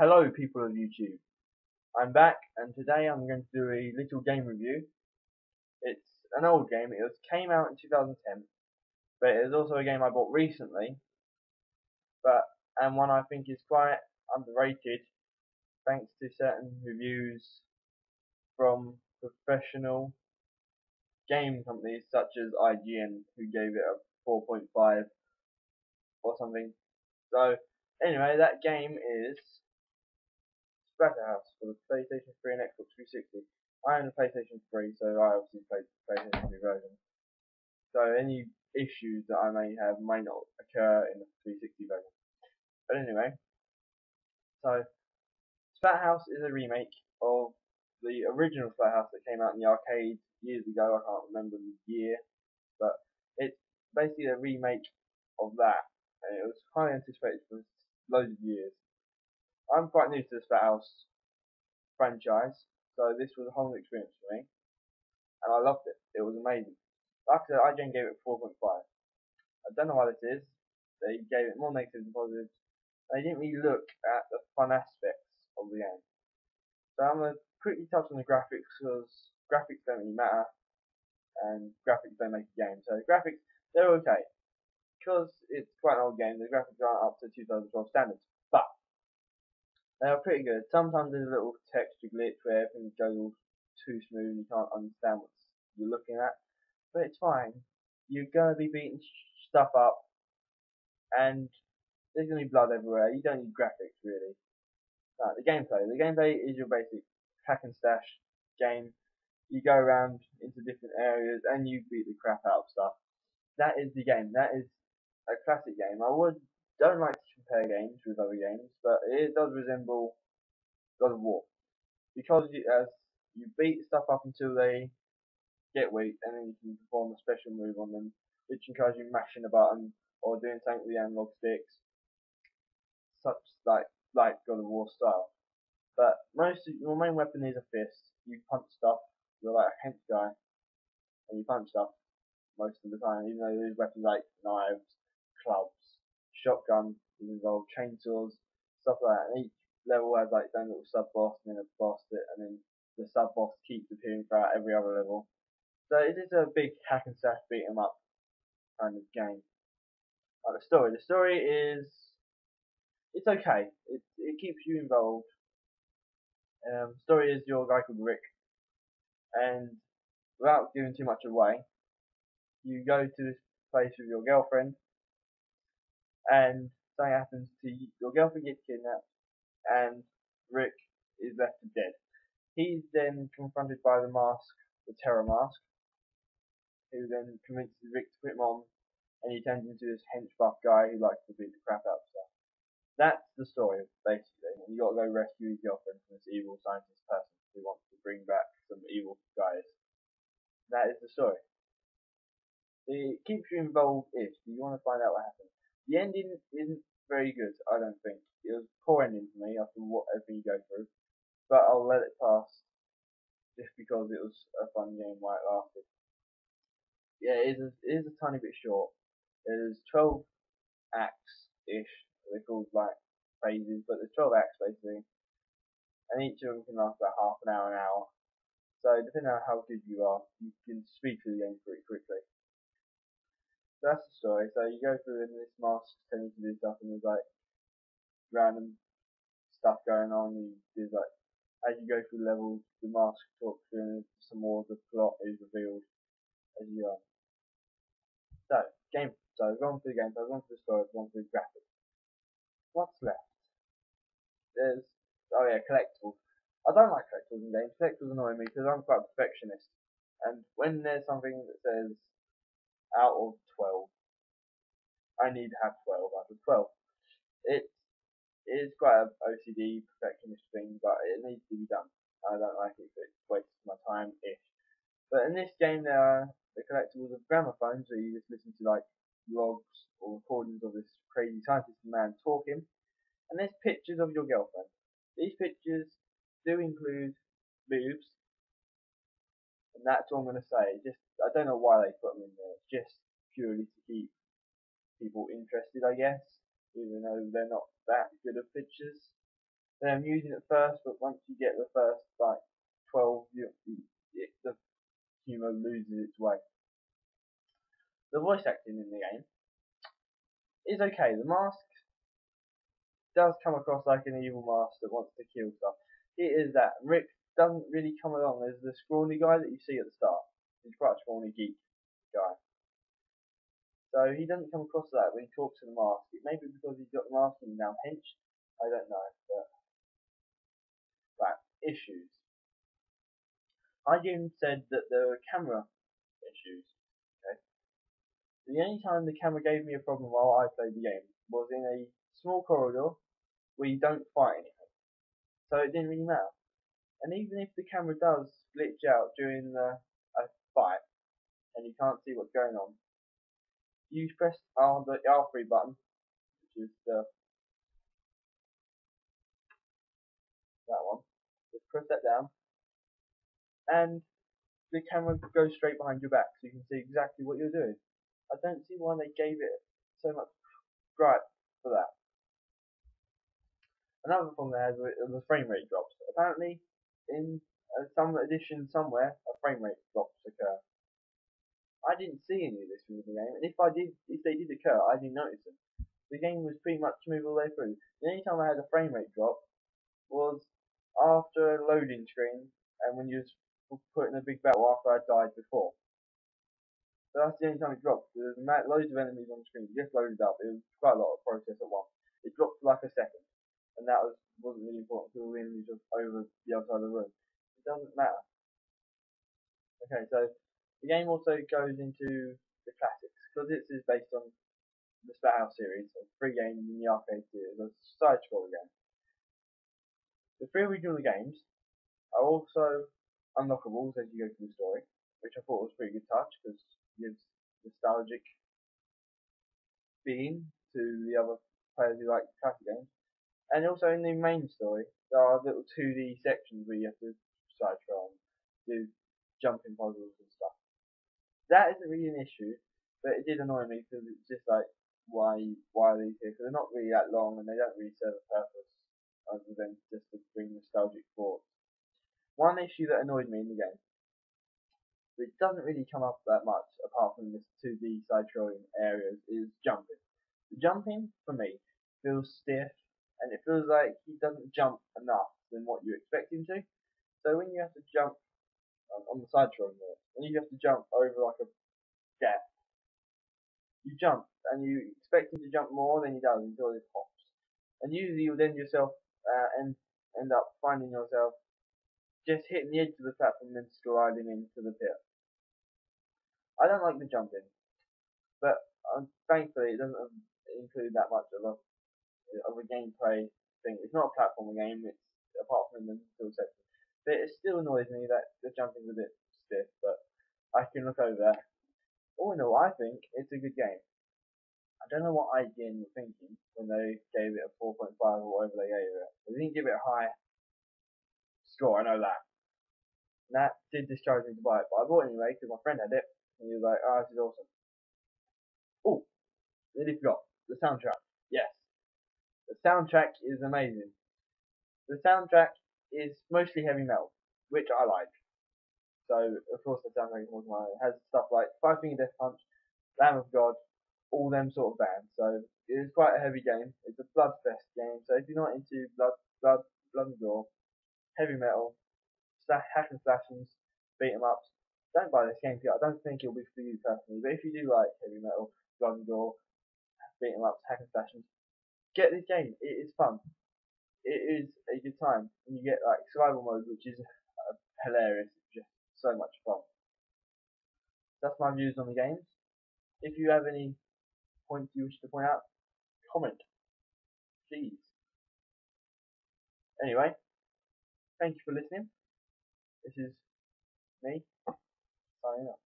Hello people of YouTube, I'm back and today I'm going to do a little game review. It's an old game, came out in 2010, but it is also a game I bought recently, and one I think is quite underrated thanks to certain reviews from professional game companies such as IGN, who gave it a 4.5 or something. So anyway, that game is Splatterhouse for the PlayStation 3 and Xbox 360. I own the PlayStation 3, so I obviously played the PlayStation 3 version. So any issues that I may have may not occur in the 360 version. But anyway, so Splatterhouse is a remake of the original Splatterhouse that came out in the arcade years ago. I can't remember the year, but it's basically a remake of that, and it was highly anticipated for loads of years. I'm quite new to the Splatterhouse franchise, so this was a whole new experience for me, and I loved it. It was amazing. Like I said, IGN gave it 4.5. I don't know why this is. They gave it more negatives than positives. They didn't really look at the fun aspects of the game. So I'm going to quickly touch on the graphics because graphics don't really matter, and graphics don't make a game. So graphics, they're okay. Because it's quite an old game, the graphics aren't up to 2012 standards, but they are pretty good. Sometimes there's a little texture glitch where everything goes all too smooth and you can't understand what you're looking at, but it's fine. You're going to be beating stuff up, and there's going to be blood everywhere. You don't need graphics really. The gameplay is your basic hack and stash game. You go around into different areas and you beat the crap out of stuff. That is the game. That is a classic game. Don't like to compare games with other games, but it does resemble God of War because as you beat stuff up until they get weak, and then you can perform a special move on them, which encourages you mashing a button or doing something with the analog sticks, such like God of War style. But your main weapon is a fist. You punch stuff. You're like a hench guy, and you punch stuff most of the time. Even though there's weapons like knives, clubs, shotgun is involved, chainsaws, stuff like that. And each level has like its own little sub boss and then a boss and then the sub boss keeps appearing throughout every other level. So it is a big hack and slash beat 'em up kind of game. Like the story is it's okay. It keeps you involved. Story is your guy called Rick, and without giving too much away, you go to this place with your girlfriend, and something happens to you. Your girlfriend gets kidnapped, and Rick is left for dead. He's then confronted by the terror mask, who then convinces Rick to put him on, and he turns into this hench buff guy who likes to beat the crap out of stuff. That's the story, basically. And you got to go rescue his girlfriend from this evil scientist person who wants to bring back some evil guys. That is the story. It keeps you involved-ish. You want to find out what happens. The ending isn't very good, I don't think. It was a poor ending for me after everything you go through. But I'll let it pass just because it was a fun game while it lasted. Yeah, it is a tiny bit short. There's 12 acts-ish. They're called like phases, but there's 12 acts basically, and each of them can last about half an hour. So depending on how good you are, you can speed through the game pretty quickly. So that's the story. So you go through and this mask telling you to do stuff, and there's like random stuff going on. There's like as you go through levels, the mask talks through, and some more of the plot is revealed as you go. So I've gone through the game. So I've gone through the story. I've gone through the graphics. What's left? Collectibles. I don't like collectibles in games. Collectibles annoy me because I'm quite a perfectionist. And when there's something that says out of 12, I need to have 12 out of 12. It is quite an OCD perfectionist thing, but it needs to be done. I don't like it because it wastes my time-ish. But in this game, there are the collectibles of gramophones, where you just listen to like logs or recordings of this crazy scientist man talking. And there's pictures of your girlfriend. These pictures do include boobs, and that's all I'm going to say. I don't know why they put them in there. Just purely to keep people interested, I guess, even though they're not that good of pictures. them using it first, but once you get the first like 12, the humour loses its way. The voice acting in the game is okay. The mask does come across like an evil mask that wants to kill stuff. It is that. Rick doesn't really come along as the scrawny guy that you see at the start. He's quite a scrawny geek guy. So he doesn't come across that when he talks to the mask. It may be because he's got the mask and now pinched. I don't know. But right, issues. IGN said that there were camera issues. Okay. The only time the camera gave me a problem while I played the game was in a small corridor where you don't fight anything. So it didn't really matter. And even if the camera does glitch out during a fight and you can't see what's going on, you press the R3 button, which is that one. Just press that down, and the camera goes straight behind your back, so you can see exactly what you're doing. I don't see why they gave it so much gripe for that. Another problem they had was the frame rate drops. Apparently, in some edition somewhere, a frame rate drops occur. I didn't see any of this in the game, and if they did occur, I didn't notice them. The game was pretty much smooth all the way through. The only time I had a frame rate drop was after a loading screen, and when you was put in a big battle after I died before. So that's the only time it dropped. There was loads of enemies on the screen. It just loaded up. It was quite a lot of process at once. It dropped for like a second, and that wasn't really important because the enemies were over the other side of the room. It doesn't matter. Okay, so the game also goes into the classics, because this is based on the Splatterhouse series, so 3 games in the arcade series, a side-scroller game. The 3 original games are also unlockables as you go through the story, which I thought was a pretty good touch, because it gives nostalgic feeling to the other players who like classic games. And also in the main story, there are little 2D sections where you have to side-scroll and do jumping puzzles and stuff. That isn't really an issue, but it did annoy me because it's just like, why are these here? Because they're not really that long and they don't really serve a purpose other than just to bring nostalgic thoughts. One issue that annoyed me in the game, which doesn't really come up that much apart from this 2D side-scrolling areas, is jumping. The jumping, for me, feels stiff and it feels like he doesn't jump enough than what you expect him to. So when you have to jump on the side-scrolling there, when you have to jump over like a gap, you jump and you expect him to jump more than he does until it pops. And usually you'll then yourself end up finding yourself just hitting the edge of the platform and then sliding into the pit. I don't like the jumping, but thankfully it doesn't include that much of a gameplay thing. It's not a platforming game, it's apart from the middle section. But it still annoys me that the jumping's a bit stiff, but I can look over that. All in all, I think it's a good game. I don't know what IGN were thinking when they gave it a 4.5 or whatever they gave it. They didn't give it a high score, I know that. And that did discourage me to buy it, but I bought it anyway because my friend had it, and he was like, oh, this is awesome. Oh, nearly forgot. The soundtrack. Yes. The soundtrack is amazing. The soundtrack is mostly heavy metal, which I like. So, of course, the soundtrack is more mine. It has stuff like Five Finger Death Punch, Lamb of God, all them sort of bands. So, it is quite a heavy game. It's a bloodfest game. So, if you're not into blood and gore, heavy metal, hack and slashings, beat 'em ups, don't buy this game. I don't think it'll be for you personally. But if you do like heavy metal, blood and gore, beat 'em ups, hack and slashings, get this game. It is fun. It is a good time, and you get like survival mode, which is hilarious. It's just so much fun. That's my views on the games. If you have any points you wish to point out, comment, please. Anyway, thank you for listening. This is me signing off.